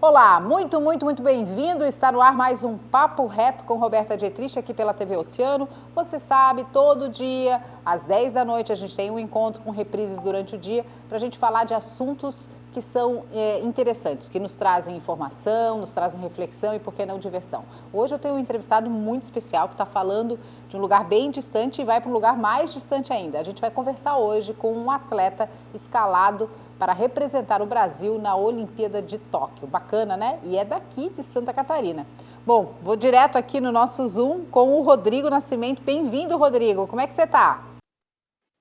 Olá, muito bem-vindo. Está no ar mais um Papo Reto com Roberta Dietrich aqui pela TV Oceano. Você sabe, todo dia, às 10 da noite, a gente tem um encontro com reprises durante o dia para a gente falar de assuntos que são interessantes, que nos trazem informação, nos trazem reflexão e, por que não, diversão. Hoje eu tenho um entrevistado muito especial que está falando de um lugar bem distante e vai para um lugar mais distante ainda. A gente vai conversar hoje com um atleta escalado para representar o Brasil na Olimpíada de Tóquio. Bacana, né? E é daqui de Santa Catarina. Bom, vou direto aqui no nosso Zoom com o Rodrigo Nascimento. Bem-vindo, Rodrigo. Como é que você está?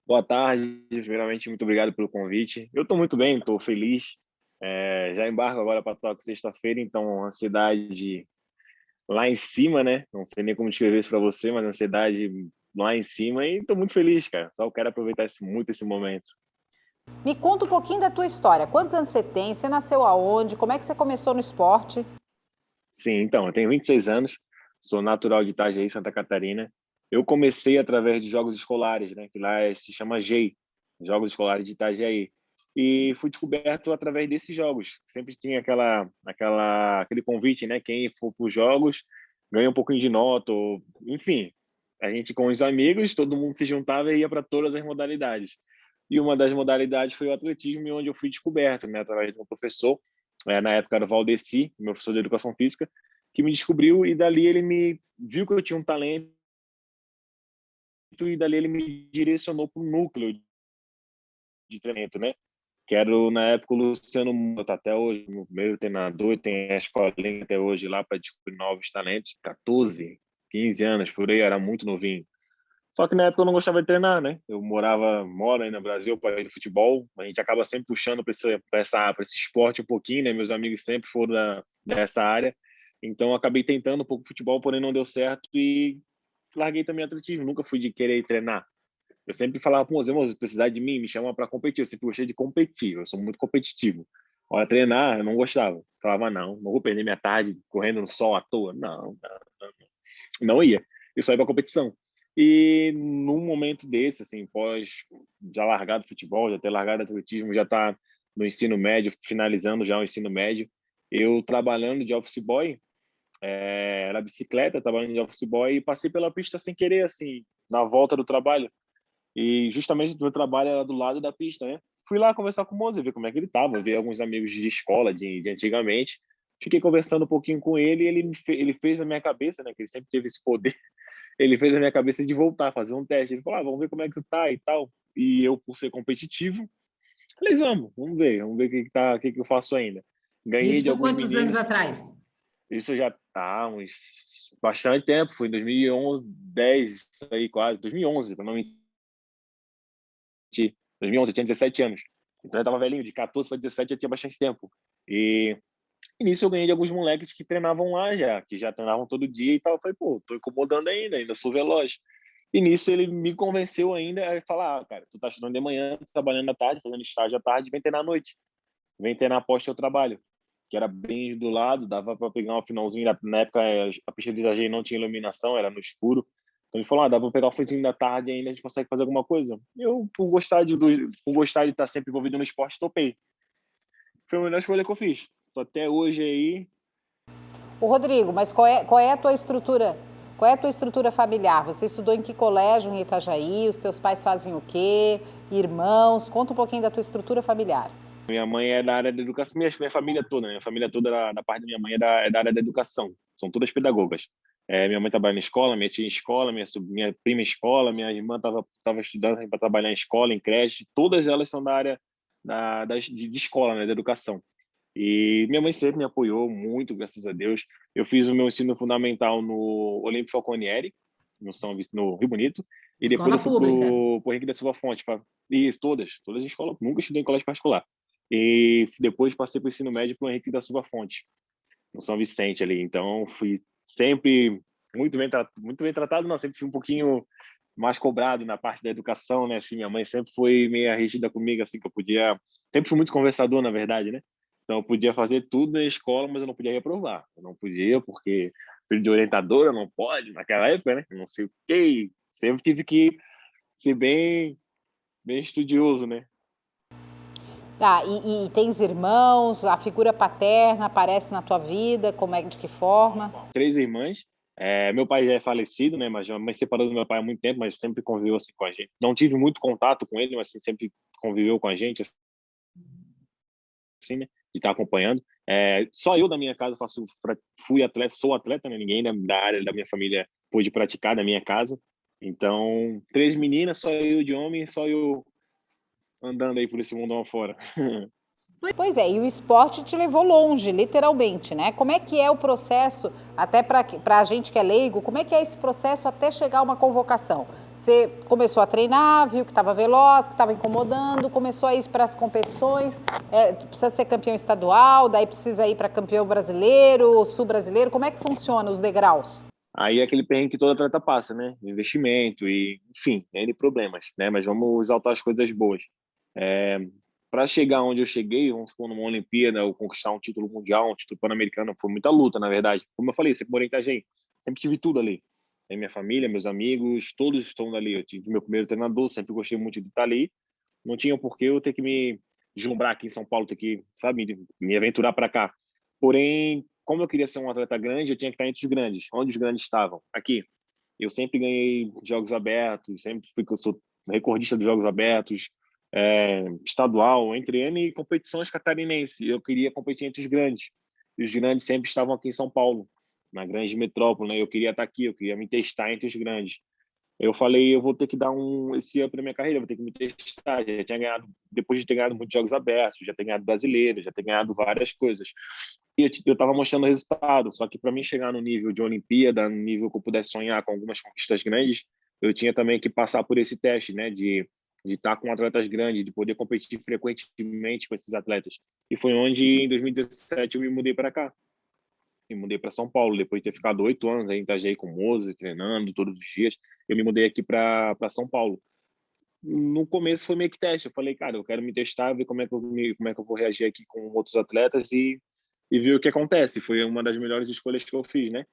Boa tarde, primeiramente, muito obrigado pelo convite. Eu estou muito bem, estou feliz. Já embarco agora para Tóquio sexta-feira, então ansiedade lá em cima, né? Não sei nem como descrever isso para você, mas ansiedade lá em cima e estou muito feliz, cara. Só quero aproveitar muito esse momento. Me conta um pouquinho da tua história. Quantos anos você tem? Você nasceu aonde? Como é que você começou no esporte? Sim, então, eu tenho 26 anos, sou natural de Itajaí, Santa Catarina. Eu comecei através de jogos escolares, né? Que lá se chama JEI, Jogos Escolares de Itajaí. E fui descoberto através desses jogos. Sempre tinha aquele convite, né? Quem for para os jogos ganha um pouquinho de nota, ou, enfim. A gente com os amigos, todo mundo se juntava e ia para todas as modalidades. E uma das modalidades foi o atletismo, onde eu fui descoberto, né? Através de um professor, na época era o Valdeci, meu professor de educação física, que me descobriu e dali ele me viu que eu tinha um talento e dali ele me direcionou para o núcleo de treinamento, né? Que era, na época, o Luciano Mota, até hoje, meu primeiro treinador, tem a escolinha até hoje lá para descobrir novos talentos, 14, 15 anos, por aí, era muito novinho. Só que na época eu não gostava de treinar, né? Eu moro aí no Brasil para ir de futebol, a gente acaba sempre puxando para esse esporte um pouquinho, né? Meus amigos sempre foram dessa área, então eu acabei tentando um pouco de futebol, porém não deu certo e larguei também atletismo, nunca fui de querer treinar. Eu sempre falava para os irmãos, se precisar de mim, me chama para competir. Eu sempre gostei de competir, eu sou muito competitivo. Olha, treinar, eu não gostava. Falava, não vou perder minha tarde correndo no sol à toa. Não ia. Eu só ia para competição. E num momento desse, assim, pós já largado futebol, já ter largado atletismo, já tá no ensino médio, finalizando já o ensino médio, eu trabalhando de office boy, era bicicleta, trabalhando de office boy e passei pela pista sem querer, assim, na volta do trabalho. E justamente o meu trabalho era do lado da pista, né? Fui lá conversar com o Moza, ver como é que ele estava, ver alguns amigos de escola de antigamente. Fiquei conversando um pouquinho com ele e ele fez na minha cabeça, né? Que ele sempre teve esse poder. Ele fez na minha cabeça de voltar, fazer um teste. Ele falou, vamos ver como é que tu tá e tal. E eu, por ser competitivo, falei, vamos ver o que eu faço ainda. Ganhei Isso de foi alguns quantos anos meninos. atrás? Isso já tá uns bastante tempo, foi em 2011, 10, isso aí quase, 2011, para não mentir. 2011, eu tinha 17 anos. Então eu tava velhinho, de 14 para 17 já tinha bastante tempo. E nisso eu ganhei de alguns moleques que treinavam lá já, que já treinavam todo dia e tal. Eu falei, pô, tô incomodando ainda sou veloz. E nisso ele me convenceu ainda a falar, cara, tu tá estudando de manhã, trabalhando à tarde, fazendo estágio à tarde, vem treinar à noite. Vem treinar após teu trabalho. Que era bem do lado, dava para pegar um finalzinho. Na época, a pista de Itajaí não tinha iluminação, era no escuro. Então ele falou, dá para pegar o finzinho da tarde e ainda a gente consegue fazer alguma coisa. Eu, por gostar de estar sempre envolvido no esporte, topei. Foi a melhor escolha que eu fiz. Tô até hoje aí. Ô, Rodrigo, mas qual é a tua estrutura? Qual é a tua estrutura familiar? Você estudou em que colégio em Itajaí? Os teus pais fazem o quê? Irmãos? Conta um pouquinho da tua estrutura familiar. Minha mãe é da área da educação, minha família toda da parte da minha mãe é da área da educação. São todas pedagogas. Minha mãe trabalha na escola, minha tia em escola, minha prima em escola, minha irmã estava estudando para trabalhar em escola, em creche. Todas elas são da área de escola, né, da educação. E minha mãe sempre me apoiou muito, graças a Deus. Eu fiz o meu ensino fundamental no Olímpio Falconieri, no Rio Bonito, e depois Escola eu fui para pública. o Henrique da Silva Fonte. Isso, todas as escolas. Nunca estudei em colégio particular. E depois passei para o ensino médio para o Henrique da Silva Fonte, no São Vicente ali. Então, fui sempre muito bem tratado, não, sempre fui um pouquinho mais cobrado na parte da educação, né? Assim, minha mãe sempre foi meio rígida comigo, assim, que eu podia... Sempre fui muito conversador, na verdade, né? Então, eu podia fazer tudo na escola, mas eu não podia reprovar. Eu não podia, porque filho de orientadora não pode, naquela época, né? Não sei o quê. Sempre tive que ser bem estudioso, né? Ah, e tens irmãos? A figura paterna aparece na tua vida? Como é, de que forma? 3 irmãs. Meu pai já é falecido, né? Mas minha mãe separou do meu pai há muito tempo, mas sempre conviveu assim com a gente. Não tive muito contato com ele, mas assim, sempre conviveu com a gente, assim, né? De estar acompanhando. Só eu da minha casa fui atleta, sou atleta, né? Ninguém da área da minha família pôde praticar na minha casa. Então, 3 meninas, só eu de homem, só eu andando aí por esse mundão afora. Pois é, e o esporte te levou longe, literalmente, né? Como é que é o processo, até para a gente que é leigo, como é que é esse processo até chegar a uma convocação? Você começou a treinar, viu que estava veloz, que estava incomodando, começou a ir para as competições, precisa ser campeão estadual, daí precisa ir para campeão brasileiro, sul-brasileiro, como é que funciona os degraus? Aí é aquele perrengue que todo atleta passa, né? Investimento e, enfim, N problemas, né? Mas vamos exaltar as coisas boas. É, para chegar onde eu cheguei, vamos supor, numa Olimpíada, ou conquistar um título mundial, um título pan-americano, foi muita luta, na verdade. Como eu falei, sempre morei em Itajaí, sempre tive tudo ali. Tem minha família, meus amigos, todos estão ali. Eu tive meu primeiro treinador, sempre gostei muito de estar ali. Não tinha por que eu ter que me deslumbrar aqui em São Paulo, ter que, sabe, me aventurar para cá. Porém, como eu queria ser um atleta grande, eu tinha que estar entre os grandes. Onde os grandes estavam? Aqui. Eu sempre ganhei jogos abertos, sempre fui que eu sou recordista dos jogos abertos, estadual, entre N competições catarinenses. Eu queria competir entre os grandes. E os grandes sempre estavam aqui em São Paulo, na grande metrópole, né? Eu queria estar aqui, eu queria me testar entre os grandes. Eu falei, eu vou ter que dar esse up na minha carreira, vou ter que me testar. Já tinha ganhado, depois de ter ganhado muitos jogos abertos, já ter ganhado brasileiro, já ter ganhado várias coisas. E eu estava mostrando resultado, só que para mim chegar no nível de Olimpíada, no nível que eu pudesse sonhar com algumas conquistas grandes, eu tinha também que passar por esse teste, né, de estar com atletas grandes, de poder competir frequentemente com esses atletas. E foi onde, em 2017, eu me mudei para cá. Me mudei para São Paulo, depois de ter ficado 8 anos aí em Itajaí com o Moza, treinando todos os dias. Eu me mudei aqui para São Paulo. No começo foi meio que teste. Eu falei, cara, eu quero me testar, ver como é que eu vou reagir aqui com outros atletas e ver o que acontece. Foi uma das melhores escolhas que eu fiz, né?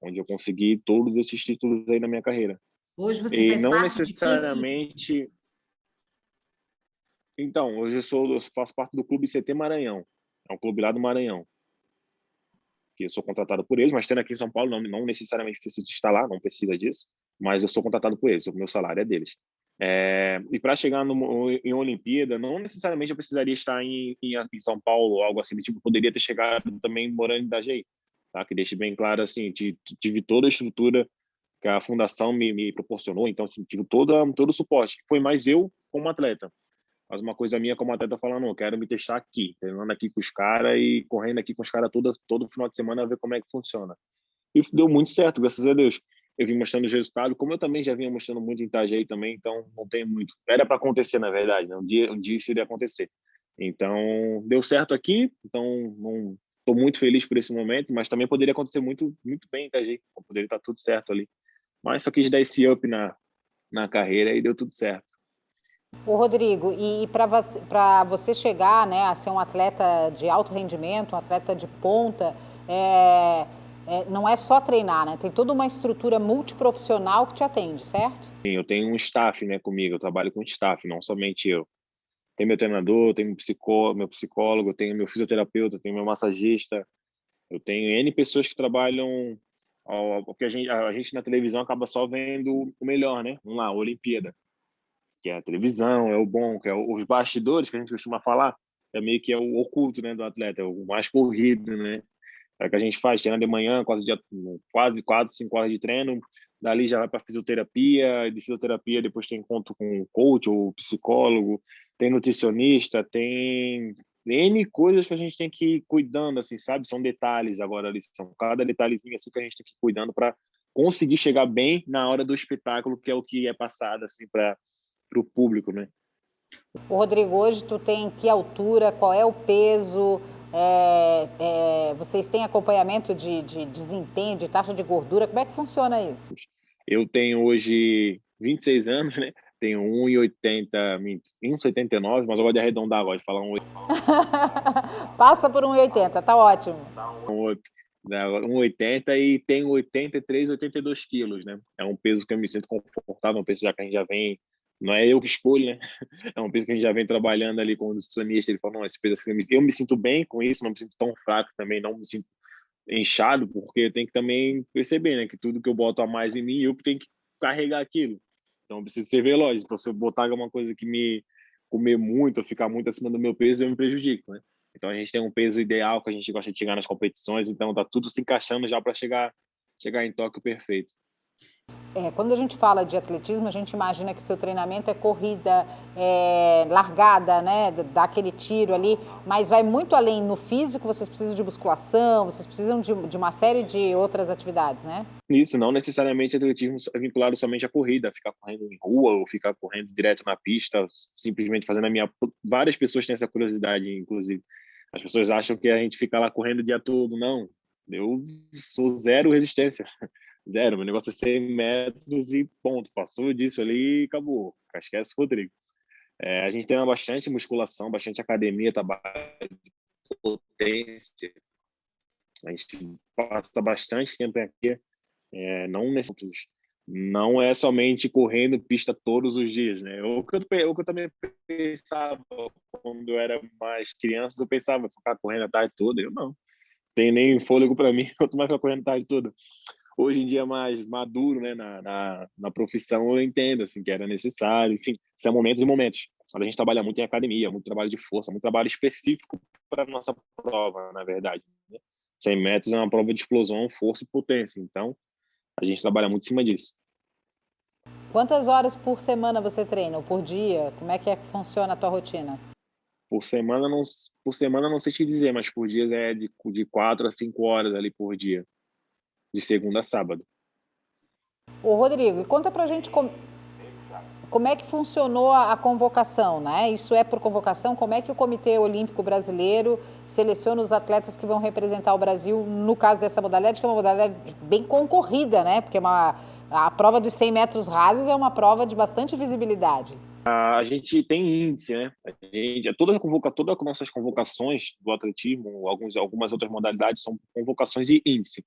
Onde eu consegui todos esses títulos aí na minha carreira. Hoje você E faz não parte de que equipe? necessariamente. Então, hoje eu faço parte do Clube CT Maranhão. É um clube lá do Maranhão. Que eu sou contratado por eles, mas tendo aqui em São Paulo, não necessariamente preciso estar lá, não precisa disso, mas eu sou contratado por eles, o meu salário é deles. E para chegar em Olimpíada, não necessariamente eu precisaria estar em São Paulo ou algo assim, tipo, poderia ter chegado também morando em Itajaí, tá? Que deixe bem claro, assim, tive toda a estrutura que a fundação me proporcionou, então assim, tive todo o suporte. Foi mais eu como atleta. Mas uma coisa minha como atleta falando, eu quero me testar aqui, treinando aqui com os caras e correndo aqui com os caras todo final de semana, ver como é que funciona. E deu muito certo, graças a Deus. Eu vim mostrando os resultados, como eu também já vinha mostrando muito em Itajaí também, então não tem muito. Era para acontecer, na verdade, né? Um dia isso iria acontecer. Então, deu certo aqui, então não estou muito feliz por esse momento, mas também poderia acontecer muito, muito bem em Itajaí, poderia estar tudo certo ali. Mas só quis dar esse up na carreira e deu tudo certo. Ô Rodrigo, e para você chegar, né, a ser um atleta de alto rendimento, um atleta de ponta, não é só treinar, né? Tem toda uma estrutura multiprofissional que te atende, certo? Sim, eu tenho um staff, né, comigo, eu trabalho com staff, não somente eu. Tem meu treinador, tem meu psicólogo, tem meu fisioterapeuta, tem meu massagista, eu tenho N pessoas que trabalham, porque a gente na televisão acaba só vendo o melhor, né? Vamos lá, a Olimpíada, que é a televisão, é o bom, que é os bastidores que a gente costuma falar, é meio que é o oculto, né, do atleta, é o mais corrido, né? É o que a gente faz, treina de manhã, quase 4, 5 horas de treino, dali já vai para fisioterapia, de fisioterapia depois tem encontro com o coach ou psicólogo, tem nutricionista, tem N coisas que a gente tem que ir cuidando, assim, sabe? São detalhes agora ali, são cada detalhezinho assim que a gente tem que ir cuidando para conseguir chegar bem na hora do espetáculo, que é o que é passado, assim, para o público, né? Ô Rodrigo, hoje tu tem que altura, qual é o peso? Vocês têm acompanhamento de desempenho, de taxa de gordura? Como é que funciona isso? Eu tenho hoje 26 anos, né? Tenho 1,80, 1,79, mas eu gosto de arredondar agora, de falar Passa por 1,80, tá ótimo. 1,80 e tenho 83, 82 quilos, né? É um peso que eu me sinto confortável, um peso já que a gente já vem não é eu que escolho, né? É um peso que a gente já vem trabalhando ali com o nutricionista. Ele falou, não, esse peso assim, eu me sinto bem com isso, não me sinto tão fraco também, não me sinto inchado, porque eu tenho que também perceber, né, que tudo que eu boto a mais em mim, eu que tenho que carregar aquilo. Então, eu preciso ser veloz. Então, se eu botar alguma coisa que me comer muito, ou ficar muito acima do meu peso, eu me prejudico, né? Então, a gente tem um peso ideal que a gente gosta de chegar nas competições, então tá tudo se encaixando já para chegar em Tóquio perfeito. Quando a gente fala de atletismo, a gente imagina que o teu treinamento é corrida, largada, né? Dar aquele tiro ali, mas vai muito além no físico, vocês precisam de musculação, vocês precisam de uma série de outras atividades, né? Isso, não necessariamente atletismo é vinculado somente à corrida, ficar correndo em rua ou ficar correndo direto na pista, simplesmente fazendo a minha... Várias pessoas têm essa curiosidade, inclusive. As pessoas acham que a gente fica lá correndo o dia todo. Não, eu sou zero resistência. Zero, meu negócio é 100 metros e ponto. Passou disso ali e acabou. Esquece o Rodrigo. A gente treina bastante musculação, bastante academia, trabalho de potência. A gente passa bastante tempo aqui, não é somente correndo pista todos os dias, né? O que eu também pensava quando eu era mais criança, eu pensava ficar correndo a tarde toda. Eu não tenho nem fôlego para mim, quanto mais ficar correndo a tarde toda. Hoje em dia, mais maduro, né, na profissão, eu entendo assim que era necessário. Enfim, são momentos e momentos. Mas a gente trabalha muito em academia, muito trabalho de força, muito trabalho específico para a nossa prova, na verdade, né? 100 metros é uma prova de explosão, força e potência. Então, a gente trabalha muito em cima disso. Quantas horas por semana você treina, ou por dia? Como é que funciona a tua rotina? Por semana não sei te dizer, mas por dias é de 4 a 5 horas ali por dia, de segunda a sábado. Ô, Rodrigo, e conta pra gente como é que funcionou a convocação, né? Isso é por convocação? Como é que o Comitê Olímpico Brasileiro seleciona os atletas que vão representar o Brasil no caso dessa modalidade, que é uma modalidade bem concorrida, né? Porque a prova dos 100 metros rasos é uma prova de bastante visibilidade. A gente tem índice, né? Todas as nossas convocações do atletismo, algumas outras modalidades são convocações de índice.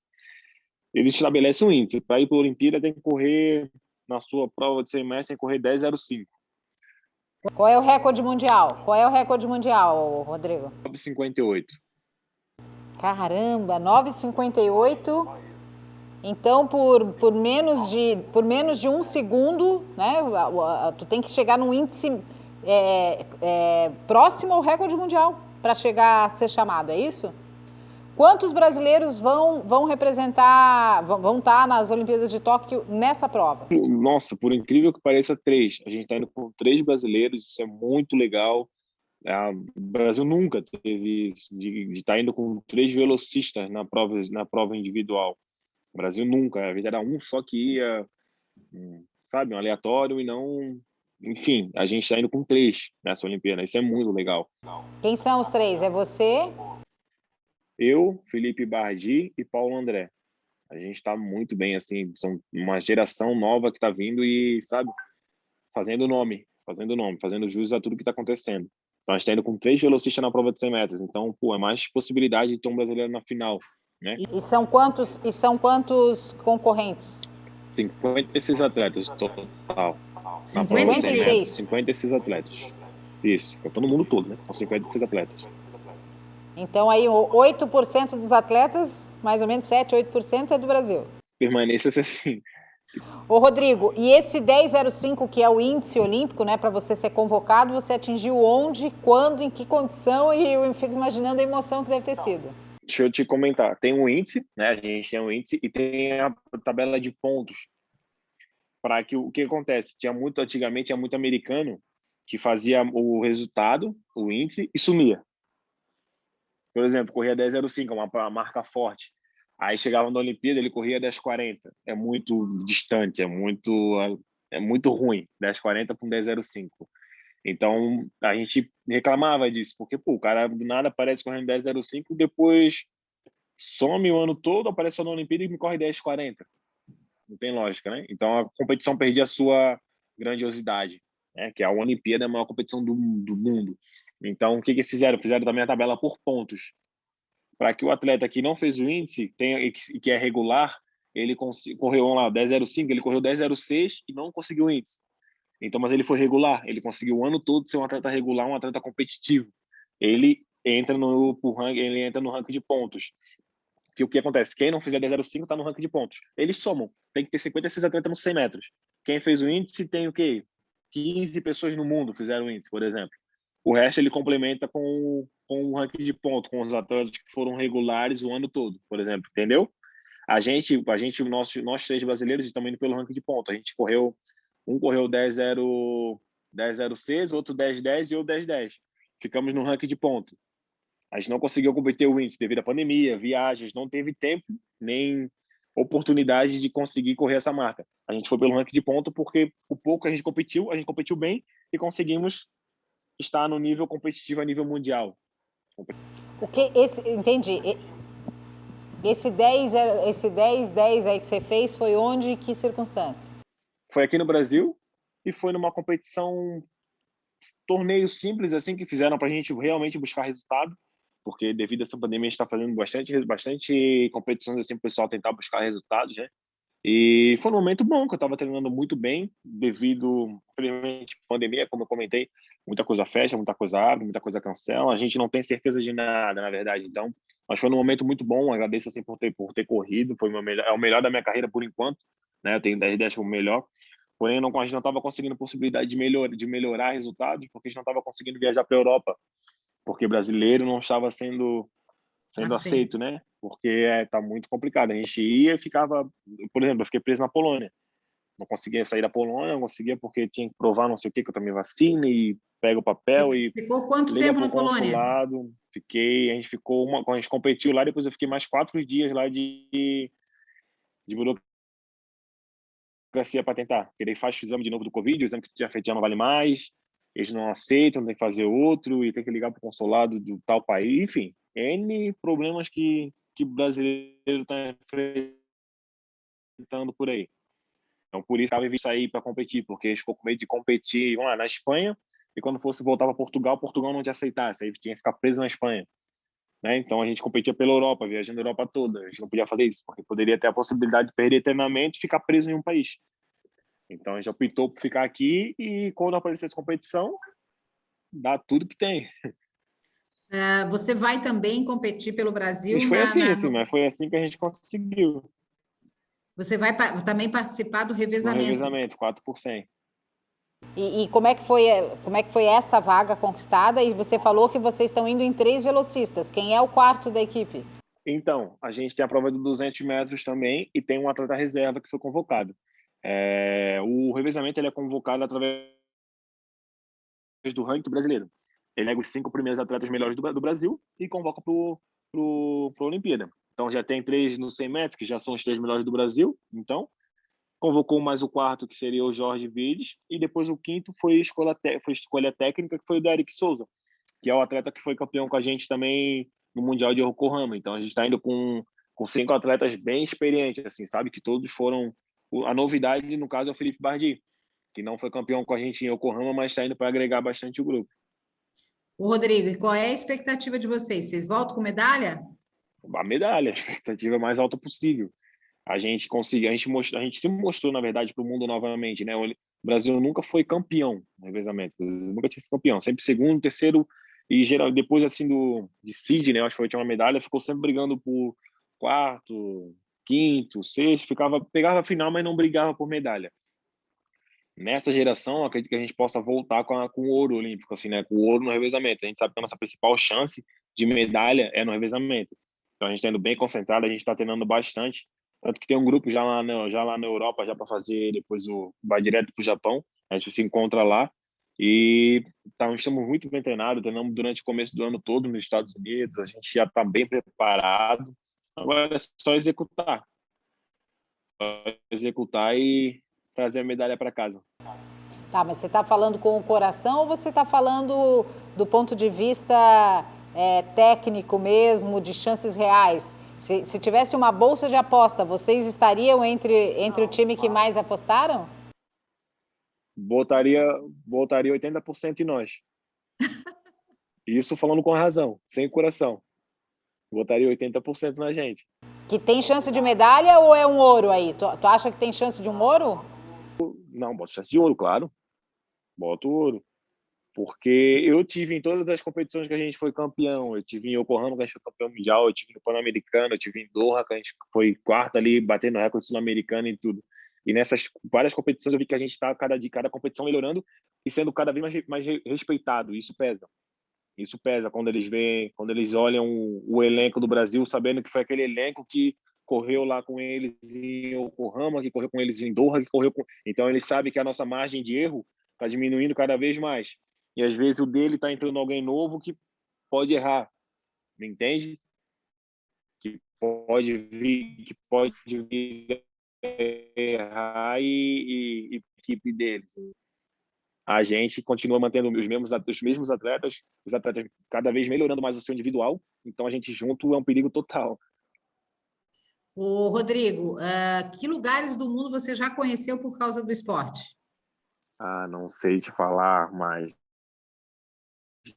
Eles estabelecem um índice. Para ir para a Olimpíada tem que correr, na sua prova de 100 metros, tem que correr 10,05. Qual é o recorde mundial? Qual é o recorde mundial, Rodrigo? 9,58. Caramba, 9,58. Então, por menos de um segundo, né, tu tem que chegar num índice próximo ao recorde mundial para chegar a ser chamado, é isso? Quantos brasileiros vão representar, vão estar nas Olimpíadas de Tóquio nessa prova? Nossa, por incrível que pareça, 3. A gente está indo com 3 brasileiros, isso é muito legal. O Brasil nunca teve isso, de estar indo com 3 velocistas na prova individual. O Brasil nunca, às vezes era um só que ia, sabe, um aleatório e não... Enfim, a gente está indo com 3 nessa Olimpíada, isso é muito legal. Quem são os 3? É você? Eu, Felipe Bardi e Paulo André. A gente está muito bem, assim, são uma geração nova que está vindo e, sabe, fazendo jus a tudo que está acontecendo. Então, a gente está indo com 3 velocistas na prova de 100 metros. Então, pô, é mais possibilidade de ter um brasileiro na final, né? E são quantos concorrentes? 56 atletas total. Na prova de 100 56? metros, 56 atletas. Isso, contando o mundo todo, né? São 56 atletas. Então, aí 8% dos atletas, mais ou menos 7, 8% é do Brasil. Permaneça assim. Ô, Rodrigo, e esse 10,05, que é o índice olímpico, né, para você ser convocado, você atingiu onde, quando, em que condição? E eu fico imaginando a emoção que deve ter sido. Deixa eu te comentar. Tem um índice, né? A gente tem um índice e tem a tabela de pontos. Para que o que acontece? Antigamente tinha muito americano que fazia o resultado, o índice, e sumia. Por exemplo, corria 10,05, uma marca forte. Aí chegava na Olimpíada, ele corria 10,40. É muito distante, é muito ruim, 10,40 para um 10,05. Então, a gente reclamava disso, porque pô, o cara do nada aparece correndo 10,05, depois some o ano todo, aparece só na Olimpíada e me corre 10,40. Não tem lógica, né? Então, a competição perdia a sua grandiosidade, né? Que a Olimpíada é a maior competição do mundo. Então, o que fizeram? Fizeram também a tabela por pontos, para que o atleta que não fez o índice e que é regular, ele correu lá 10,05, ele correu 10,06 e não conseguiu o índice. Então, mas ele foi regular, ele conseguiu o ano todo ser um atleta regular, um atleta competitivo. Ele entra ele entra no ranking de pontos. Que o que acontece? Quem não fizer 10,05 está no ranking de pontos. Eles somam. Tem que ter 56 atletas nos 100 metros. Quem fez o índice tem o quê? 15 pessoas no mundo fizeram o índice, por exemplo. O resto ele complementa com o ranking de pontos, com os atletas que foram regulares o ano todo, por exemplo, entendeu? Nós três brasileiros estamos indo pelo ranking de pontos. Um correu 10,06, outro 10,10 e eu 10,10. Ficamos no ranking de ponto. A gente não conseguiu competir o índice devido à pandemia, viagens, não teve tempo nem oportunidade de conseguir correr essa marca. A gente foi pelo ranking de ponto porque o pouco que a gente competiu bem e conseguimos estar no nível competitivo a nível mundial. Entendi. Esse 10 aí que você fez foi onde e que circunstância? Foi aqui no Brasil e foi numa competição, torneio simples assim que fizeram para a gente realmente buscar resultado, porque devido a essa pandemia a gente está fazendo bastante competições assim para o pessoal tentar buscar resultados, né? E foi um momento bom, que eu estava treinando muito bem, devido, infelizmente, à pandemia, como eu comentei, muita coisa fecha, muita coisa abre, muita coisa cancela, a gente não tem certeza de nada, na verdade. Então, mas foi um momento muito bom, agradeço assim por ter corrido, foi é o melhor da minha carreira por enquanto, né? Eu tenho 10 como melhor, porém a gente não estava conseguindo possibilidade de melhorar resultados, porque a gente não estava conseguindo viajar para a Europa, porque brasileiro não estava sendo aceito, né? Porque tá muito complicado. A gente ia e ficava, por exemplo, eu fiquei preso na Polônia. Não conseguia sair da Polônia, não conseguia porque tinha que provar não sei o que eu tomei vacina e pega o papel e ficou quanto liga tempo pro na Polônia? consulado. A gente ficou quando a gente competiu lá, depois eu fiquei mais 4 dias lá de burocracia para tentar. Porque daí faz o exame de novo do Covid, o exame que tu tinha feito já não vale mais, eles não aceitam, tem que fazer outro e tem que ligar pro consulado do tal país, enfim. N problemas que brasileiro está enfrentando por aí. Então, por isso, estava sair para competir, porque eles ficou com medo de competir lá na Espanha e quando fosse voltar para Portugal, Portugal não te aceitasse, aí tinha que ficar preso na Espanha. Né? Então, a gente competia pela Europa, viajando a Europa toda. A gente não podia fazer isso, porque poderia ter a possibilidade de perder treinamento e ficar preso em um país. Então, a gente optou por ficar aqui e quando aparecesse competição, dá tudo que tem. Você vai também competir pelo Brasil Mas foi mas foi assim que a gente conseguiu. Você vai também participar do No revezamento? revezamento, 4 por 100. E como é que foi essa vaga conquistada? E você falou que vocês estão indo em 3 velocistas. Quem é o quarto da equipe? Então, a gente tem a prova de 200 metros também e tem um atleta reserva que foi convocado. O revezamento ele é convocado através do ranking brasileiro. Ele pega os 5 primeiros atletas melhores do Brasil e convoca para a Olimpíada. Então, já tem 3 no 100 metros, que já são os 3 melhores do Brasil. Então, convocou mais o quarto, que seria o Jorge Vides, e depois o quinto foi escolha técnica, que foi o do Eric Souza, que é o atleta que foi campeão com a gente também no Mundial de Yokohama. Então, a gente está indo com 5 atletas bem experientes, assim, sabe? Que todos foram... A novidade, no caso, é o Felipe Bardi, que não foi campeão com a gente em Yokohama, mas está indo para agregar bastante o grupo. O Rodrigo, e qual é a expectativa de vocês? Vocês voltam com medalha? A medalha, a expectativa mais alta possível. A gente conseguiu, a gente se mostrou, na verdade, para o mundo novamente, né? O Brasil nunca foi campeão no revezamento, nunca tinha sido campeão, sempre segundo, terceiro e geral, depois assim de Sydney, acho que foi a última medalha, ficou sempre brigando por quarto, quinto, sexto, pegava a final, mas não brigava por medalha. Nessa geração, acredito que a gente possa voltar com o ouro olímpico, assim, né? Com o ouro no revezamento. A gente sabe que a nossa principal chance de medalha é no revezamento. Então a gente está indo bem concentrado, a gente está treinando bastante. Tanto que tem um grupo já lá na Europa, já para fazer, depois vai direto para o Japão. A gente se encontra lá e estamos muito bem treinados, treinamos durante o começo do ano todo nos Estados Unidos, a gente já está bem preparado. Agora é só executar. E trazer a medalha para casa. Tá, mas você está falando com o coração ou você está falando do ponto de vista técnico mesmo, de chances reais? Se tivesse uma bolsa de aposta, vocês estariam entre o time que mais apostaram? Botaria 80% em nós. Isso falando com razão, sem coração. Botaria 80% na gente. Que tem chance de medalha ou é um ouro aí? Tu acha que tem chance de um ouro? Não, bota chance de ouro, claro. boto ouro. Porque eu tive em todas as competições que a gente foi campeão. Eu tive em Yokohama, que a gente foi campeão mundial. Eu tive no Pan-Americano, eu tive em Doha, que a gente foi quarto ali, batendo recorde sul-americano e tudo. E nessas várias competições eu vi que a gente está cada competição melhorando e sendo cada vez mais respeitado. Isso pesa. Isso pesa quando eles veem, quando eles olham o elenco do Brasil, sabendo que foi aquele elenco que correu lá com eles em Yokohama, que correu com eles em Doha, que correu com... Então eles sabem que a nossa margem de erro está diminuindo cada vez mais. E às vezes o dele está entrando alguém novo que pode errar, me entende? Que pode vir errar e a equipe deles. A gente continua mantendo os mesmos atletas, os atletas cada vez melhorando mais o seu individual, então a gente junto é um perigo total. Ô, Rodrigo, que lugares do mundo você já conheceu por causa do esporte? Ah, não sei te falar, mas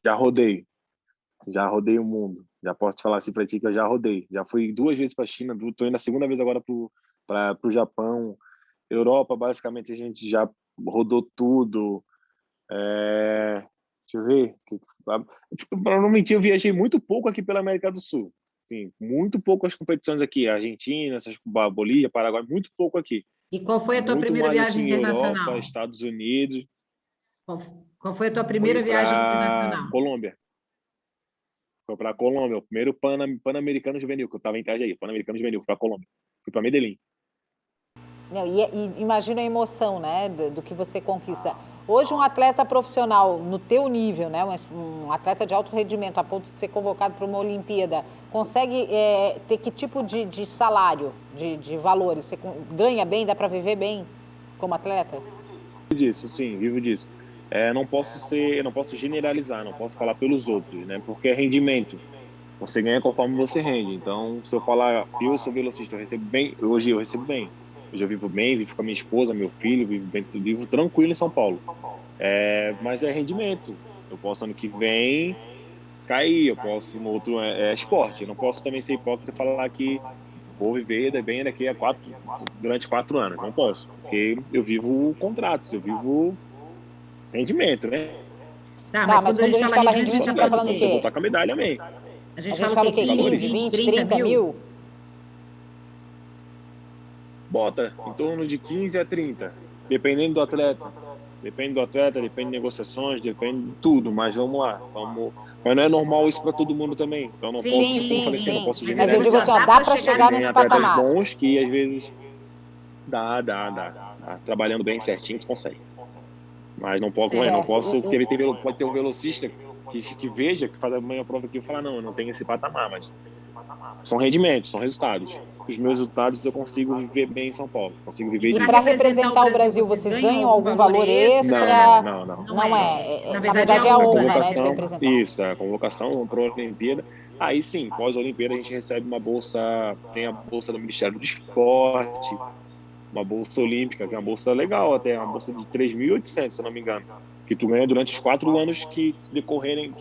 já rodei o mundo. Já posso te falar assim para ti que eu já rodei. Já fui 2 vezes para a China, estou indo a segunda vez agora para o Japão. Europa, basicamente, a gente já rodou tudo. Deixa eu ver. Para não mentir, eu viajei muito pouco aqui pela América do Sul. Sim, muito pouco as competições aqui. Argentina, Bolívia, Paraguai, muito pouco aqui. E qual foi a tua Muito primeira mais viagem assim, Europa, internacional? Estados Unidos. Qual, qual foi a tua Foi primeira viagem para internacional? Colômbia. Foi para Colômbia, o primeiro Pan-Americano Juvenil, que eu estava em Itajaí, Pan-Americano Juvenil, para Colômbia. Fui para Medellín. Não, e imagina a emoção, né, do que você conquista. Hoje, um atleta profissional no teu nível, né, um atleta de alto rendimento, a ponto de ser convocado para uma Olimpíada, consegue ter que tipo de salário, de valores? Você ganha bem, dá para viver bem como atleta? Disso, sim, vivo disso. Não posso generalizar, não posso falar pelos outros, né? Porque é rendimento. Você ganha conforme você rende. Então, se eu falar, eu sou velocista, eu recebo bem, hoje eu recebo bem. Hoje eu vivo bem, vivo com a minha esposa, meu filho, vivo bem, vivo tranquilo em São Paulo. Mas é rendimento. Eu posso ano que vem cair, eu posso no outro esporte. Eu não posso também ser hipócrita e falar que vou viver bem daqui a durante 4 anos. Não posso, porque eu vivo contratos, eu vivo rendimento, né? Tá, Tá, mas mas quando a quando gente a gente fala fala rendimento, a rendimento, gente a está gente tá falando o falando o Se eu quê? voltar com a medalha, amém. A A gente gente fala o fala quê? o quê? 15, Valores? 15, 20, 20, 30 30 mil? mil? Bota em torno de 15 a 30, dependendo do atleta. Depende do atleta, depende de negociações, depende de tudo, mas vamos lá. Mas não é normal isso para todo mundo também. Então não Sim, Sim, posso, como eu sim, sim, falei assim, não sim. posso Mas eu mas eu digo digo assim, ó, assim, ó, generalizar. dá dá para para chegar chegar nesse Tem nesse atletas patamar. patamar. bons que às vezes dá. Trabalhando bem certinho, tu consegue. Mas não pode, não Certo. posso, porque pode ter um velocista que veja, que faz a manhã prova aqui e fala, não, eu não tenho esse patamar, mas são rendimentos, são resultados. Os meus resultados eu consigo viver bem em São Paulo, consigo viver E E para para disso. representar o representar o Brasil, Brasil, vocês vocês ganham ganham algum algum valor valor extra? extra? Não Não é. é. Na Na verdade, é a verdade, é a Na honra, honra, né? né, de convocação, representar. isso, a convocação para a Olimpíada. Aí sim, pós-Olimpíada a gente recebe uma bolsa, tem a bolsa do Ministério do Esporte, uma bolsa olímpica, que é uma bolsa legal até, uma bolsa de 3.800, se eu não me engano, que tu ganha durante os 4 anos que decorrem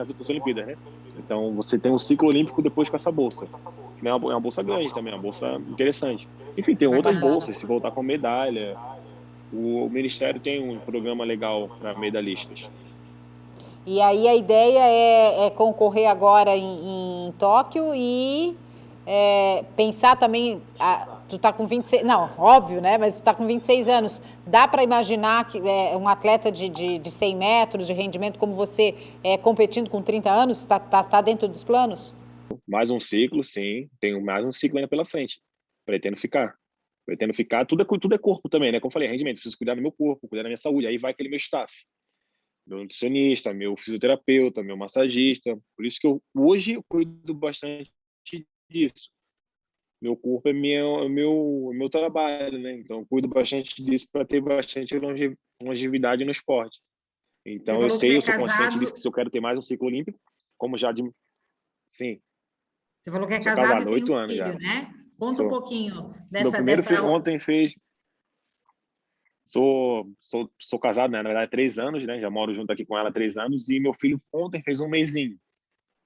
as outras Olimpíadas, né? Então você tem um ciclo olímpico depois com essa bolsa. É uma bolsa grande também, é uma bolsa interessante. Enfim, tem outras Bacana. bolsas, se voltar com medalha. O Ministério tem um programa legal para medalhistas. E aí a ideia é concorrer agora em Tóquio e pensar também. Tu tá com 26. Não, óbvio, né? Mas tu tá com 26 anos. Dá para imaginar que um atleta de 100 metros de rendimento como você competindo com 30 anos? Tá dentro dos planos? Mais um ciclo, sim. Tenho mais um ciclo ainda pela frente. Pretendo ficar. Pretendo ficar. Tudo é corpo também, né? Como eu falei, rendimento. Preciso cuidar do meu corpo, cuidar da minha saúde. Aí vai aquele meu staff. Meu nutricionista, meu fisioterapeuta, meu massagista. Por isso que hoje eu cuido bastante disso. Meu corpo é meu trabalho, né? Então eu cuido bastante disso para ter bastante longevidade no esporte. Você Então falou que você é eu sou consciente disso, que casado. se eu quero ter mais um ciclo olímpico, como já de... Sim, Você falou que é sou casado casado e há tem um 8 anos já. filho, né? Conta um Sou. pouquinho Meu dessa, primeiro dessa. filho ontem fez. Sou casado, né? Na verdade, 3 anos, né? Já moro junto aqui com ela há 3 anos e meu filho ontem fez um mesinho.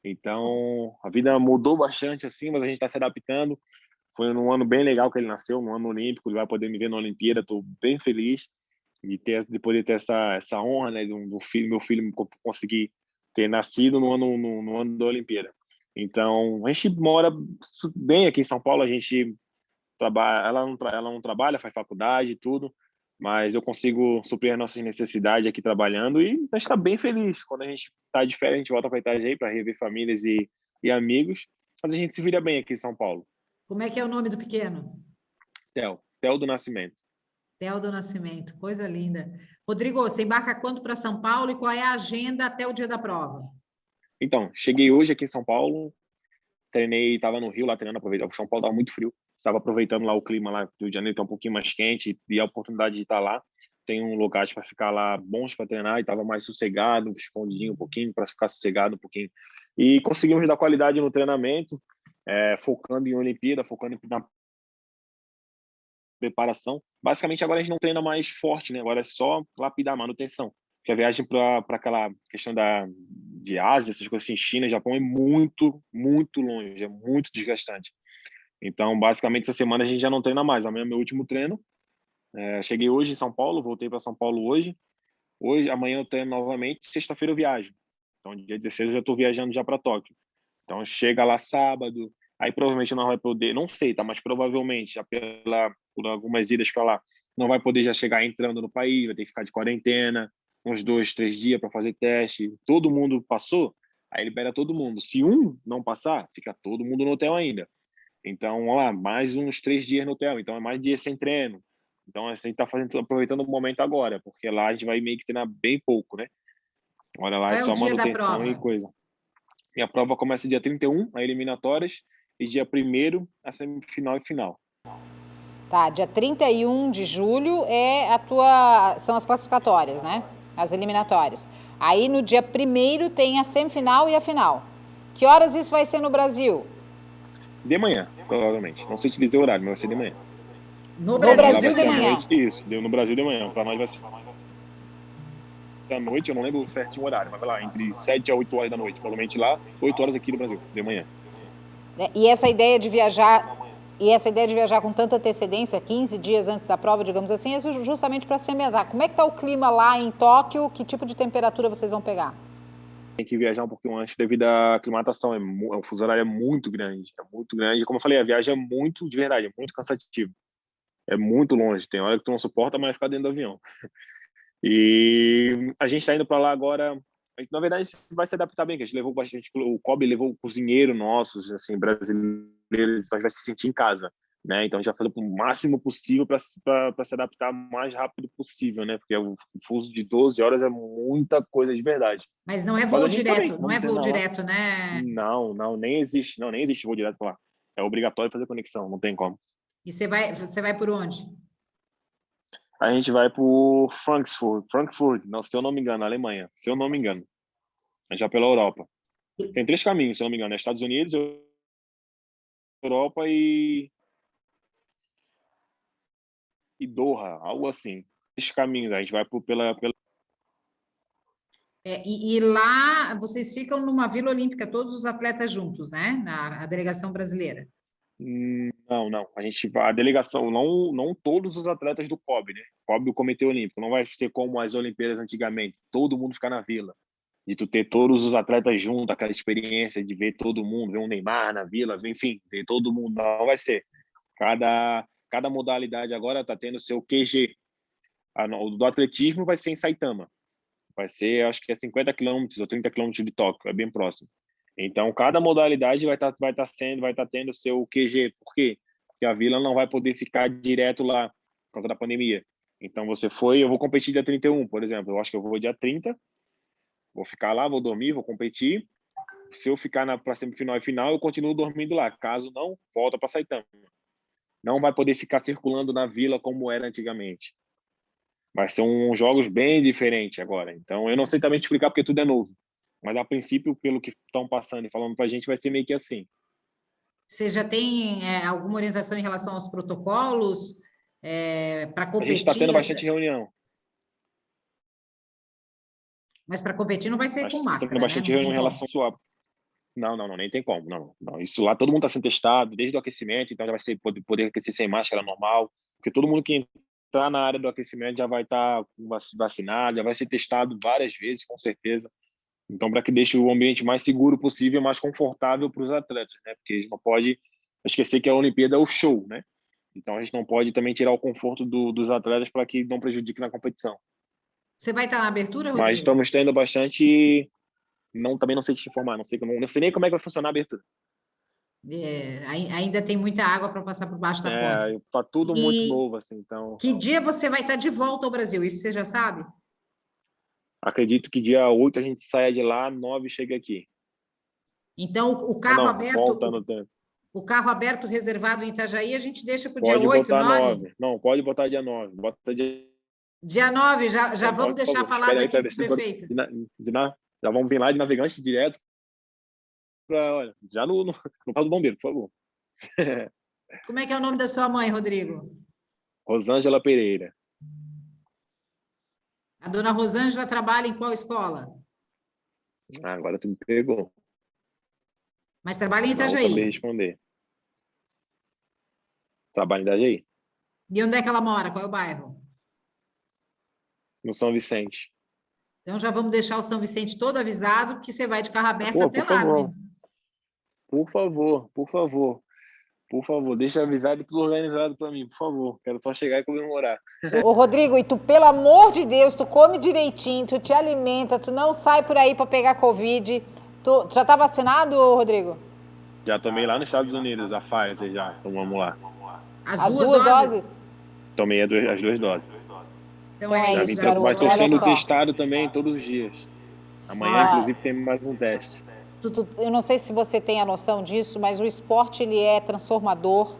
Então, a vida mudou bastante assim, mas a gente está se adaptando. Foi num ano bem legal que ele nasceu, num ano olímpico, ele vai poder me ver na Olimpíada, estou bem feliz. de poder ter essa honra, né, do filho, meu filho conseguir ter nascido no ano da Olimpíada. Então, a gente mora bem aqui em São Paulo, a gente trabalha, ela não trabalha, faz faculdade e tudo, mas eu consigo suprir as nossas necessidades aqui trabalhando e a gente está bem feliz. Quando a gente está de férias, a gente volta para Itajaí para rever famílias e amigos, mas a gente se vira bem aqui em São Paulo. Como é que é o nome do pequeno? Theo do Nascimento. Theo do Nascimento, coisa linda. Rodrigo, você embarca quando para São Paulo e qual é a agenda até o dia da prova? Então, cheguei hoje aqui em São Paulo, treinei, estava no Rio lá treinando, aproveitando, porque São Paulo estava muito frio, estava aproveitando lá o clima lá do Rio de Janeiro, está um pouquinho mais quente e a oportunidade de estar lá. Tem um lugar para ficar lá bons para treinar e estava mais sossegado, escondidinho um pouquinho, para ficar sossegado um pouquinho. E conseguimos dar qualidade no treinamento, focando em Olimpíada, focando na preparação. Basicamente, agora a gente não treina mais forte, né? Agora é só lapidar, manutenção. Porque a viagem para aquela questão de Ásia, essas coisas assim, China, Japão, é muito, muito longe, é muito desgastante. Então, basicamente, essa semana a gente já não treina mais. Amanhã é meu último treino. Cheguei hoje em São Paulo, voltei para São Paulo hoje. Amanhã eu treino novamente, sexta-feira eu viajo. Então, dia 16 eu já estou viajando já para Tóquio. Então, chega lá sábado, aí provavelmente não vai poder, não sei, tá, mas provavelmente já por algumas idas para lá, não vai poder já chegar entrando no país, vai ter que ficar de quarentena, uns 2, 3 dias para fazer teste. Todo mundo passou, aí libera todo mundo. Se um não passar, fica todo mundo no hotel ainda. Então, ó lá, mais uns 3 dias no hotel. Então, é mais dias sem treino. Então, a gente está aproveitando o momento agora, porque lá a gente vai meio que treinar bem pouco, né? Olha lá, Qual é é o só dia da manutenção e prova? coisa. E a prova começa dia 31, a eliminatórias, e dia 1º, a semifinal e final. Tá, dia 31 de julho são as classificatórias, né? As eliminatórias. Aí no dia 1º tem a semifinal e a final. Que horas isso vai ser no Brasil? De manhã, provavelmente. Não sei te dizer o horário, mas vai ser de manhã. No Brasil Lá vai de ser à manhã. noite, isso, no Brasil de manhã. Para nós vai ser à noite, eu não lembro certinho o horário, mas vai lá, entre 7 a 8 horas da noite. Provavelmente lá, 8 horas aqui no Brasil, de manhã. E essa ideia de viajar com tanta antecedência, 15 dias antes da prova, digamos assim, é justamente para se ambientar. Como é que está o clima lá em Tóquio? Que tipo de temperatura vocês vão pegar? Tem que viajar um pouquinho antes devido à aclimatação. O fuso horário é muito grande. É muito grande. Como eu falei, a viagem é muito, de verdade, é muito cansativo. É muito longe. Tem hora que tu não suporta mais ficar dentro do avião. E a gente está indo para lá agora. Na verdade, a gente vai se adaptar bem, que a gente levou bastante. O Kobe levou o cozinheiro nossos, assim, brasileiros, então a gente vai se sentir em casa, né? Então a gente vai fazer o máximo possível para se adaptar o mais rápido possível, né? Porque o fuso de 12 horas é muita coisa de verdade. Mas não é Mas voo a gente tá bem, direto, não é vamos voo treinar lá. direto, né? Não, nem existe. Não, nem existe voo direto para lá. É obrigatório fazer conexão, não tem como. E você vai por onde? A gente vai por Frankfurt, não, se eu não me engano, Alemanha, se eu não me engano. A gente vai pela Europa. Tem 3 caminhos, se eu não me engano, é Estados Unidos, Europa e Doha, algo assim. 3 caminhos, a gente vai pela. E lá vocês ficam numa Vila Olímpica, todos os atletas juntos, né? A delegação brasileira. Não. A delegação, não todos os atletas do COB, né? COB do Comitê Olímpico. Não vai ser como as Olimpíadas antigamente, todo mundo ficar na vila. De tu ter todos os atletas juntos, aquela experiência de ver todo mundo, ver um Neymar na vila, enfim, ver todo mundo. Não vai ser. Cada modalidade agora está tendo seu QG. O do atletismo vai ser em Saitama. Vai ser, acho que é 50 quilômetros ou 30 quilômetros de Tóquio, é bem próximo. Então, cada modalidade vai estar tendo seu QG. Por quê? Porque a vila não vai poder ficar direto lá por causa da pandemia. Então, eu vou competir dia 31, por exemplo. Eu acho que eu vou dia 30, vou ficar lá, vou dormir, vou competir. Se eu ficar para semifinal e final, eu continuo dormindo lá. Caso não, volta para Saitama. Não vai poder ficar circulando na vila como era antigamente. Vai ser jogos bem diferentes agora. Então, eu não sei também te explicar porque tudo é novo. Mas, a princípio, pelo que estão passando e falando para a gente, vai ser meio que assim. Você já tem alguma orientação em relação aos protocolos para A gente está tendo competir? bastante reunião. Mas para competir não vai ser com Está tendo máscara, né? bastante Não reunião tem em como. relação a... Não, nem tem como. Não. Isso lá, todo mundo está sendo testado, desde o aquecimento, então já vai ser poder aquecer sem máscara normal. Porque todo mundo que entrar na área do aquecimento já vai estar vacinado, já vai ser testado várias vezes, com certeza. Então, para que deixe o ambiente mais seguro possível, mais confortável para os atletas, né? Porque a gente não pode esquecer que a Olimpíada é o show, né? Então, a gente não pode também tirar o conforto dos atletas para que não prejudique na competição. Você vai estar na abertura, Mas Rodrigo? estamos tendo bastante... também não sei te informar, não sei nem como é que vai funcionar a abertura. Ainda tem muita água para passar por baixo da ponte. Tá tudo muito E novo, assim, então... que dia você vai estar de volta ao Brasil? Isso você já sabe? Acredito que dia 8 a gente saia de lá, 9 chega aqui. Então, o carro Volta no aberto, tempo. o carro aberto reservado em Itajaí, a gente deixa para o dia Pode 8, botar 9? 9. Não, pode botar dia 9. Bota dia... Dia 9, já vamos Por deixar favor. falado Espera aí aqui para com o descer prefeito. Já vamos vir lá de Navegante direto para, olha, já no carro do bombeiro, por favor. Como é que é o nome da sua mãe, Rodrigo? Rosângela Pereira. A dona Rosângela trabalha em qual escola? Agora tu me pegou. Mas trabalha em Não vou saber Itajaí. responder. Trabalho em Itajaí, E onde é que ela mora? Qual é o bairro? no São Vicente. Então já vamos deixar o São Vicente todo avisado que você vai de carro aberto Pô, até por lá, favor. né? Por favor, por favor. Por favor, deixa avisado e tudo organizado para mim, por favor. Quero só chegar e comemorar. Ô, Rodrigo, e tu, pelo amor de Deus, tu come direitinho, tu te alimenta, tu não sai por aí para pegar Covid. Tu já tá vacinado, Rodrigo? Já tomei lá nos Estados Unidos, a Pfizer já. Então vamos lá. As duas doses? Tomei as 2 doses. Então é Já isso, vim garoto. mas estou olha sendo só. testado também todos os dias. Amanhã, inclusive, tem mais um teste. Eu não sei se você tem a noção disso, mas o esporte ele é transformador.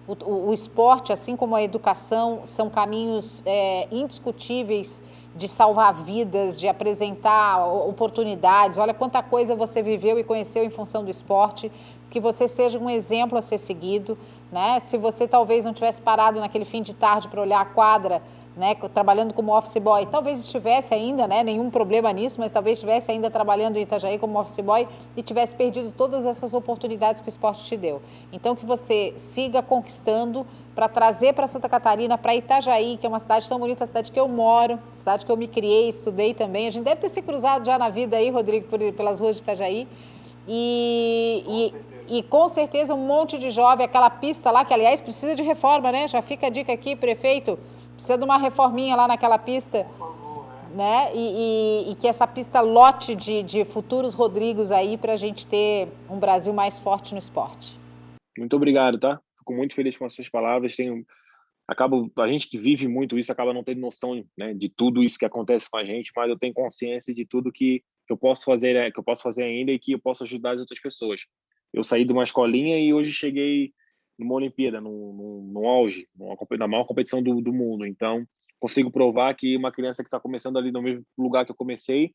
O esporte, assim como a educação, são caminhos indiscutíveis de salvar vidas, de apresentar oportunidades. Olha quanta coisa você viveu e conheceu em função do esporte. Que você seja um exemplo a ser seguido, né? Se você talvez não tivesse parado naquele fim de tarde para olhar a quadra, né, trabalhando como office boy, talvez estivesse ainda, né, nenhum problema nisso, mas talvez estivesse ainda trabalhando em Itajaí como office boy e tivesse perdido todas essas oportunidades que o esporte te deu. Então, que você siga conquistando para trazer para Santa Catarina, para Itajaí, que é uma cidade tão bonita, a cidade que eu moro, cidade que eu me criei, estudei também. A gente deve ter se cruzado já na vida aí, Rodrigo, pelas ruas de Itajaí. E com certeza um monte de jovem, aquela pista lá, que aliás precisa de reforma, né? Já fica a dica aqui, prefeito, precisa de uma reforminha lá naquela pista, né? E que essa pista lote de futuros Rodrigos aí para a gente ter um Brasil mais forte no esporte. Muito obrigado, tá? Fico muito feliz com as suas palavras. A gente que vive muito isso acaba não tendo noção, né, de tudo isso que acontece com a gente, mas eu tenho consciência de tudo que eu posso fazer, que eu posso fazer ainda e que eu posso ajudar as outras pessoas. Eu saí de uma escolinha e hoje cheguei numa Olimpíada, no auge, na maior competição do mundo. Então, consigo provar que uma criança que está começando ali no mesmo lugar que eu comecei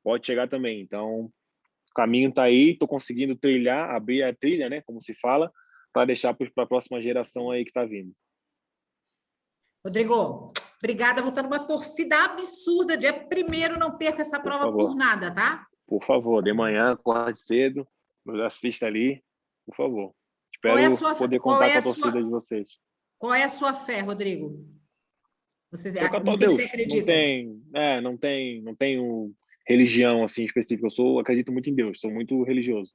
pode chegar também. Então, o caminho está aí, estou conseguindo trilhar, abrir a trilha, né, como se fala, para deixar para a próxima geração aí que está vindo. Rodrigo, obrigada. Vou estar numa torcida absurda. Dia 1º, não perca essa prova por nada, tá? Por favor, de manhã, acorde cedo, nos assista ali, por favor. Espero poder contar com a torcida de vocês. Qual é a sua fé, Rodrigo? Você no que você acredita? Não tenho religião assim específica. Acredito muito em Deus, sou muito religioso.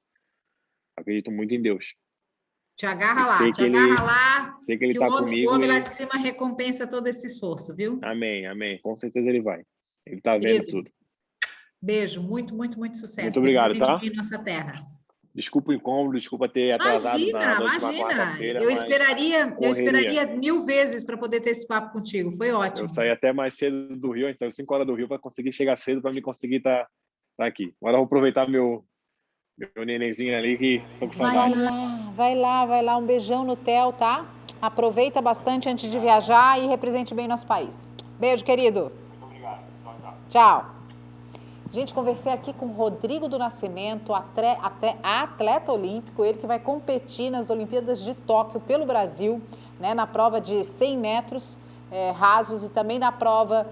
Acredito muito em Deus. Te agarra lá, sei que ele tá comigo. O homem lá de cima recompensa todo esse esforço, viu? Amém, amém. Com certeza ele vai. Ele tá vendo tudo. Beijo, muito, muito, muito sucesso. Muito obrigado, tá? Em nossa terra. Desculpa o incômodo, desculpa ter atrasado na última quarta-feira. Eu esperaria 1000 vezes para poder ter esse papo contigo. Foi ótimo. Eu saí até mais cedo do Rio, a gente saiu 5 horas do Rio para conseguir chegar cedo, para me conseguir estar aqui. Agora eu vou aproveitar meu nenenzinho ali que tô com saudade. Vai lá. Um beijão no Theo, tá? Aproveita bastante antes de viajar e represente bem nosso país. Beijo, querido. Muito obrigado. Tchau. Gente, conversei aqui com o Rodrigo do Nascimento, atleta olímpico, ele que vai competir nas Olimpíadas de Tóquio pelo Brasil, né, na prova de 100 metros rasos e também na prova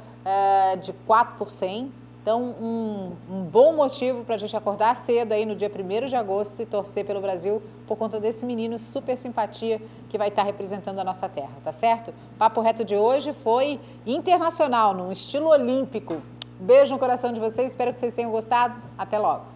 de 4 por 100. Então, um bom motivo para a gente acordar cedo aí no dia 1º de agosto e torcer pelo Brasil por conta desse menino super simpatia que vai estar representando a nossa terra, tá certo? Papo Reto de hoje foi internacional, num estilo olímpico. Beijo no coração de vocês, espero que vocês tenham gostado. Até logo!